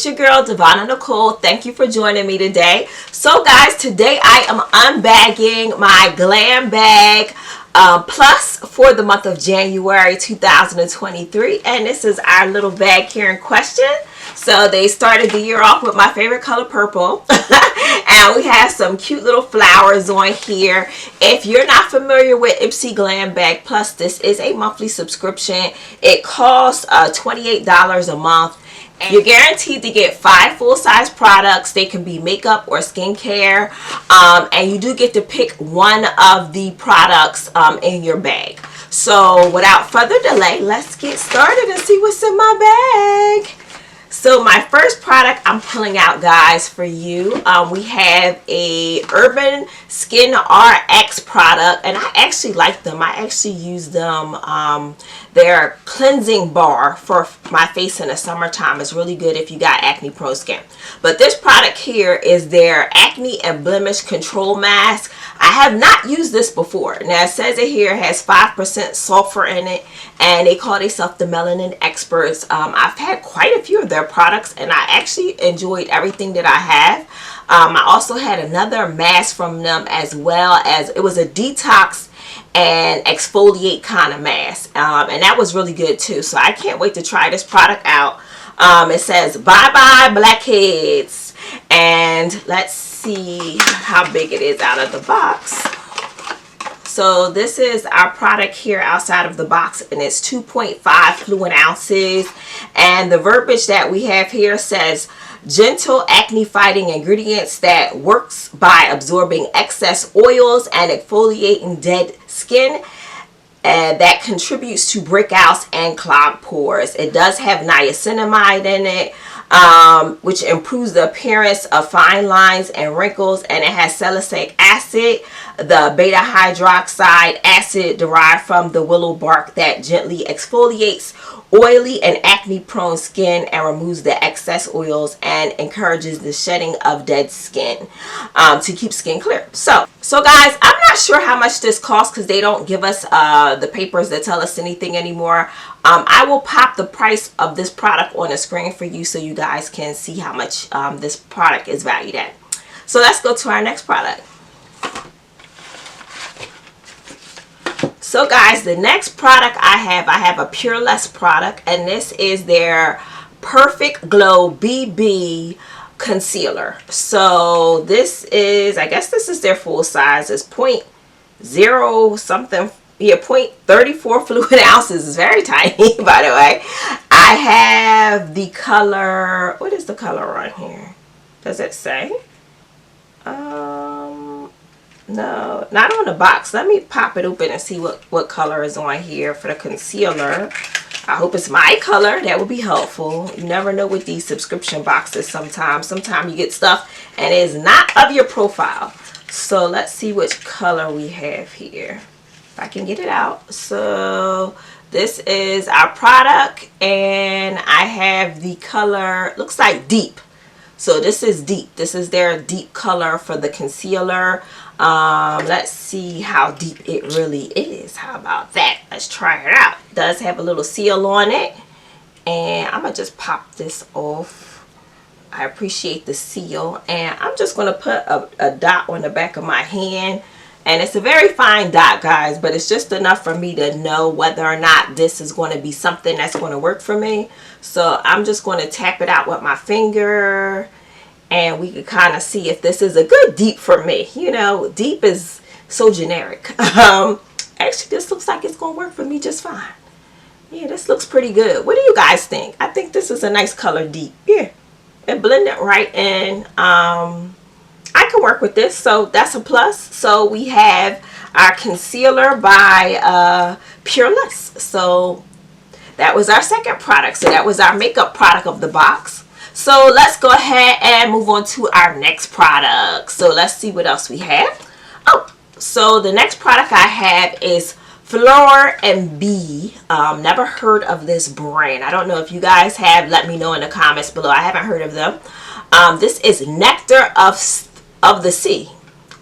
it's your girl Devonna Nicole. Thank you for joining me today. So guys, today I am unbagging my Glam bag plus for the month of January 2023, and this is our little bag here in question. So they started the year off with my favorite color, purple. And we have some cute little flowers on here. If you're not familiar with IPSY Glam Bag Plus, this is a monthly subscription. It costs $28 a month. And you're guaranteed to get 5 full-size products. They can be makeup or skincare. And you do get to pick one of the products in your bag. So without further delay, let's get started and see what's in my bag. So my first product I'm pulling out, guys, for you, we have a Urban Skin RX product, and I actually like them. I actually use them. Their cleansing bar for my face in the summertime is really good if you got acne prone skin. But this product here is their acne and blemish control mask. I have not used this before. Now it says it here has 5% sulfur in it, and they call themselves the melanin experts. I've had quite a few of their products, and I actually enjoyed everything that I have. I also had another mask from them, as well as it was a detox and exfoliate kind of mask, and that was really good too. So I can't wait to try this product out. It says bye bye blackheads, and let's see how big it is out of the box. So this is our product here outside of the box, and it's 2.5 fluid ounces, and the verbiage that we have here says gentle acne fighting ingredients that works by absorbing excess oils and exfoliating dead skin, and that contributes to breakouts and clogged pores. It does have niacinamide in it, which improves the appearance of fine lines and wrinkles, and it has salicylic acid, the beta hydroxide acid derived from the willow bark that gently exfoliates oily and acne prone skin and removes the excess oils and encourages the shedding of dead skin to keep skin clear. So guys, I'm not sure how much this costs because they don't give us the papers that tell us anything anymore. I will pop the price of this product on the screen for you so you guys can see how much this product is valued at. So let's go to our next product. So guys, the next product I have a Pureless product, and this is their Perfect Glow BB concealer. So this is, I guess this is their full size. It's 0.0 something, yeah, 0.34 fluid ounces. It's very tiny, by the way. I have the color, what is the color on here? Does it say? No, not on the box. Let me pop it open and see what color is on here for the concealer. I hope it's my color. That would be helpful. You never know with these subscription boxes sometimes. Sometimes you get stuff and it is not of your profile. So let's see which color we have here. If I can get it out. So this is our product, and I have the color, looks like deep. So this is deep. This is their deep color for the concealer. Let's see how deep it really is. How about that? Let's try it out. It does have a little seal on it, and I'm gonna just pop this off. I appreciate the seal, and I'm just gonna put a dot on the back of my hand, and it's a very fine dot, guys, but it's just enough for me to know whether or not this is going to be something that's going to work for me. So I'm just going to tap it out with my finger, and we can kind of see if this is a good deep for me. You know, deep is so generic. Actually, this looks like it's going to work for me just fine. Yeah, this looks pretty good. What do you guys think? I think this is a nice color deep. Yeah, it blended right in. I can work with this, so that's a plus. So we have our concealer by Pureless. So that was our second product. So that was our makeup product of the box. So let's go ahead and move on to our next product. So let's see what else we have. Oh, so the next product I have is Fleur and Bee. Never heard of this brand. I don't know if you guys have. Let me know in the comments below. I haven't heard of them. This is Nectar of the Sea,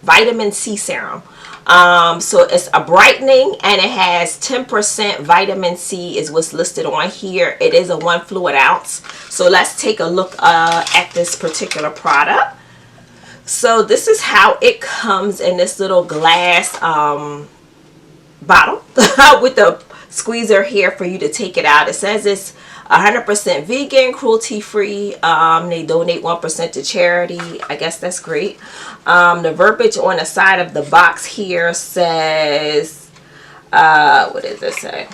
vitamin C serum. So it's a brightening, and it has 10% vitamin C is what's listed on here. It is a 1 fluid ounce. So let's take a look at this particular product. So this is how it comes in this little glass bottle with the squeezer here for you to take it out. It says it's 100% vegan, cruelty free. They donate 1% to charity. I guess that's great. The verbiage on the side of the box here says, what does it say?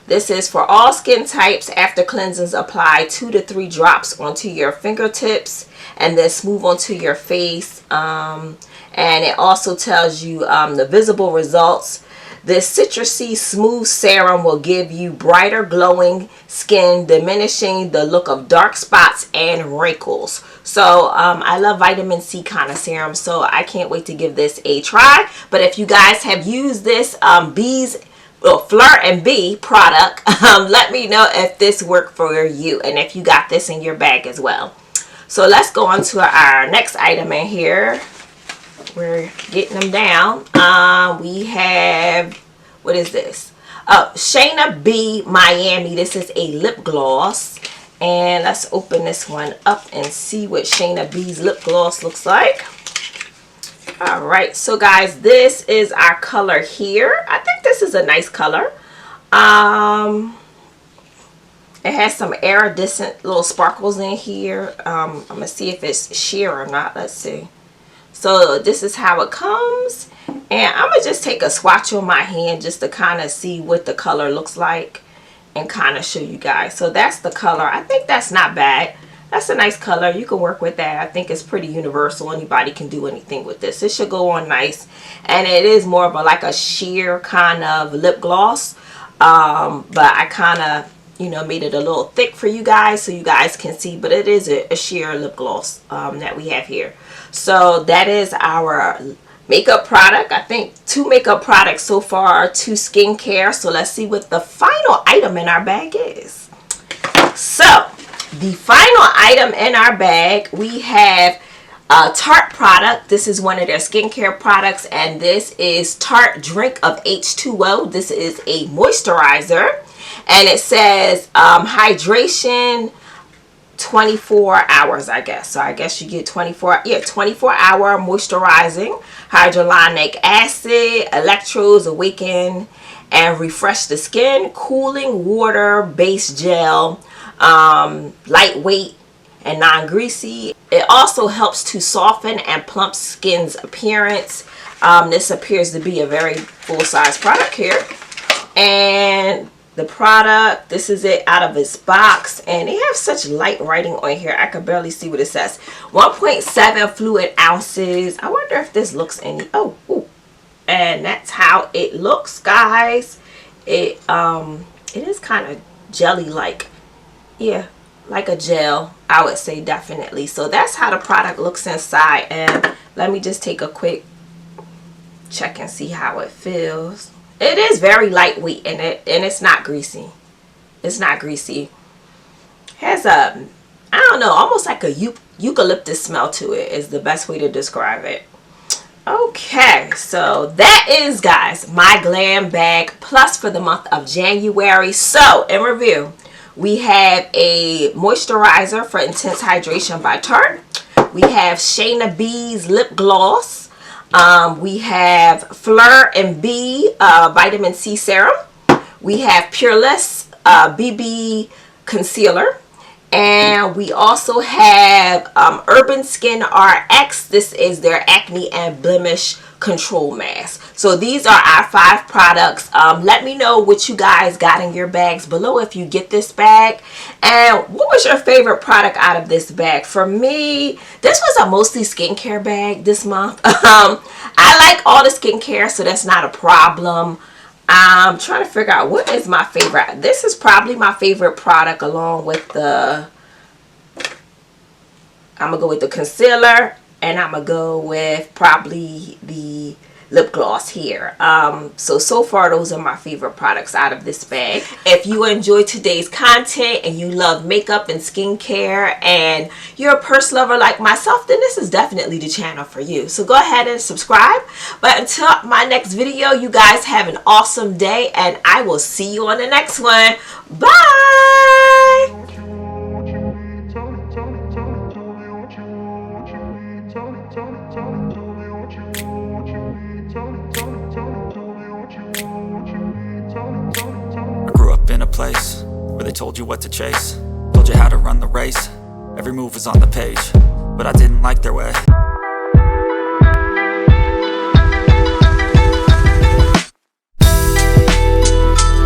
This is for all skin types. After cleansings, apply 2 to 3 drops onto your fingertips and then smooth onto your face. And it also tells you the visible results. This citrusy smooth serum will give you brighter glowing skin, diminishing the look of dark spots and wrinkles. So I love vitamin C kind of serum, so I can't wait to give this a try. But if you guys have used this Fleur and Bee product, let me know if this worked for you and if you got this in your bag as well. So let's go on to our next item in here. We're getting them down. We have, what is this? Oh, Shayna B Miami. This is a lip gloss. And let's open this one up and see what Shayna B's lip gloss looks like. Alright, so guys, this is our color here. I think this is a nice color. It has some iridescent little sparkles in here. I'm going to see if it's sheer or not. Let's see. So this is how it comes. And I'm going to just take a swatch on my hand just to kind of see what the color looks like and kind of show you guys. So that's the color. I think that's not bad. That's a nice color. You can work with that. I think it's pretty universal. Anybody can do anything with this. It should go on nice. And it is more of like a sheer kind of lip gloss. But I kind of, made it a little thick for you guys so you guys can see. But it is a sheer lip gloss that we have here. So that is our makeup product. I think 2 makeup products so far, 2 skincare. So let's see what the final item in our bag is. So the final item in our bag, we have a Tarte product. This is one of their skincare products, and this is Tarte Drink of H2O. This is a moisturizer, and it says hydration 24 hours, I guess. So I guess you get 24-hour moisturizing hyaluronic acid, electrodes awaken and refresh the skin, cooling water based gel, lightweight and non-greasy. It also helps to soften and plump skin's appearance. This appears to be a very full-size product here. And the product, this is it out of its box, and they have such light writing on here I could barely see what it says. 1.7 fluid ounces. I wonder if this looks any, and that's how it looks, guys. It is kind of jelly like. Yeah, like a gel, I would say, definitely. So that's how the product looks inside. And let me just take a quick check and see how it feels. It is very lightweight, and it's not greasy. It's not greasy. It has a, I don't know, almost like a eucalyptus smell to it is the best way to describe it. Okay, so that is, guys, my Glam Bag Plus for the month of January. So, in review, we have a moisturizer for intense hydration by Tarte. We have Shayna B's lip gloss. We have Fleur and Bee vitamin C serum. We have Pureless BB concealer. And we also have Urban Skin RX. This is their acne and blemish control mask. So these are our 5 products. Let me know what you guys got in your bags below if you get this bag. And what was your favorite product out of this bag? For me, this was a mostly skincare bag this month. I like all the skincare, so that's not a problem. I'm trying to figure out what is my favorite. This is probably my favorite product, along with the, I'm going to go with the concealer, and I'm going to go with probably the lip gloss here. So far those are my favorite products out of this bag. If you enjoyed today's content and you love makeup and skincare and you're a purse lover like myself, then this is definitely the channel for you. So go ahead and subscribe. But until my next video, you guys have an awesome day and I will see you on the next one. Bye! I grew up in a place where they told you what to chase, told you how to run the race. Every move was on the page, but I didn't like their way.